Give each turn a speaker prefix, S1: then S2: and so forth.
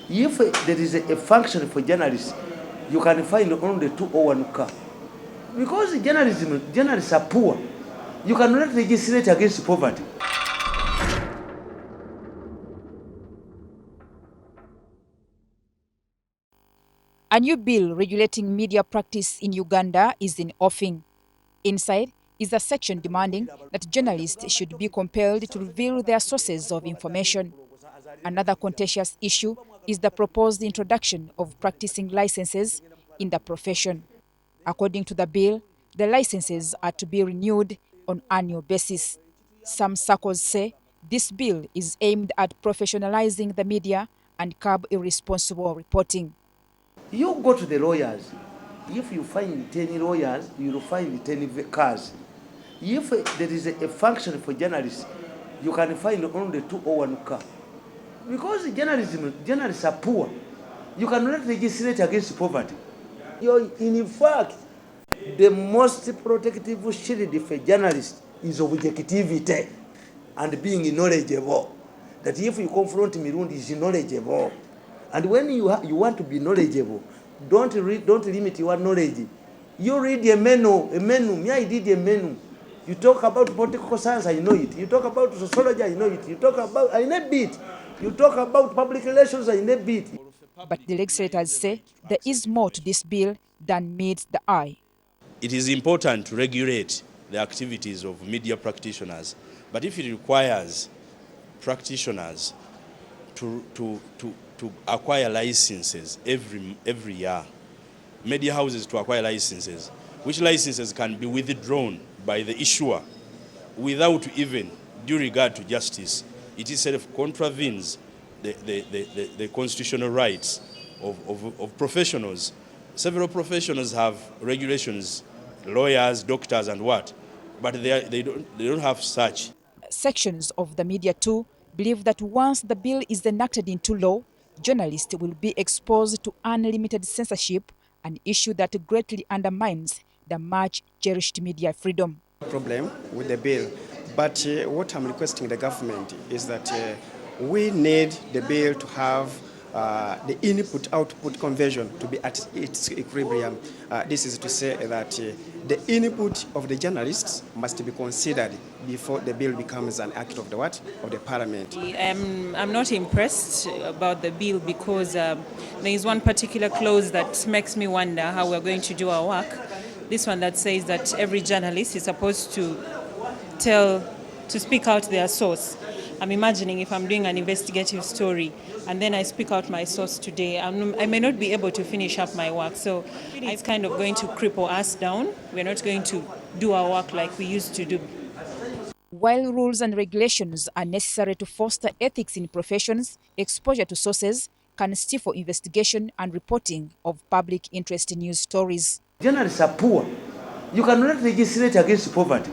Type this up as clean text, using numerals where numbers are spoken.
S1: If there is a function for journalists, you can find only 201 car. Because journalists are poor. You cannot legislate against poverty.
S2: A new bill regulating media practice in Uganda is in offing. Inside is a section demanding that journalists should be compelled to reveal their sources of information. Another contentious issue is the proposed introduction of practicing licenses in the profession. According to the bill, the licenses are to be renewed on annual basis. Some circles say this bill is aimed at professionalizing the media and curb irresponsible reporting.
S1: You go to the lawyers. If you find 10 lawyers, you will find 10 cars. If there is a function for journalists, you can find only 201 car. Because journalists are poor. You cannot legislate against poverty. In fact, the most protective shield for journalists is objectivity and being knowledgeable. That if you confront Mirundi, is knowledgeable. And when you want to be knowledgeable, don't limit your knowledge. You read a menu. Me, I did a menu. You talk about political science, I know it. You talk about sociology, I know it. You talk about, I know it. You talk about public relations, I know it.
S2: But the legislators say there is more to this bill than meets the eye.
S3: It is important to regulate the activities of media practitioners, but if it requires practitioners to acquire licenses every year, media houses to acquire licenses, which licenses can be withdrawn by the issuer without even due regard to justice, it itself contravenes the constitutional rights of professionals. Several professionals have regulations, lawyers, doctors, and what, but they don't have such.
S2: Sections of the media too believe that once the bill is enacted into law, journalists will be exposed to unlimited censorship, an issue that greatly undermines the much cherished media freedom.
S4: Problem with the bill, but what I'm requesting the government is that we need the bill to have the input-output conversion to be at its equilibrium. This is to say that the input of the journalists must be considered before the bill becomes an act of the what? Of the parliament.
S5: I'm not impressed about the bill because there is one particular clause that makes me wonder how we're going to do our work. This one that says that every journalist is supposed to speak out their source. I'm imagining if I'm doing an investigative story and then I speak out my source today, I may not be able to finish up my work. So it's kind of going to cripple us down. We're not going to do our work like we used to do.
S2: While rules and regulations are necessary to foster ethics in professions, exposure to sources can stifle investigation and reporting of public interest news stories.
S1: Journalists are poor. You cannot legislate against poverty.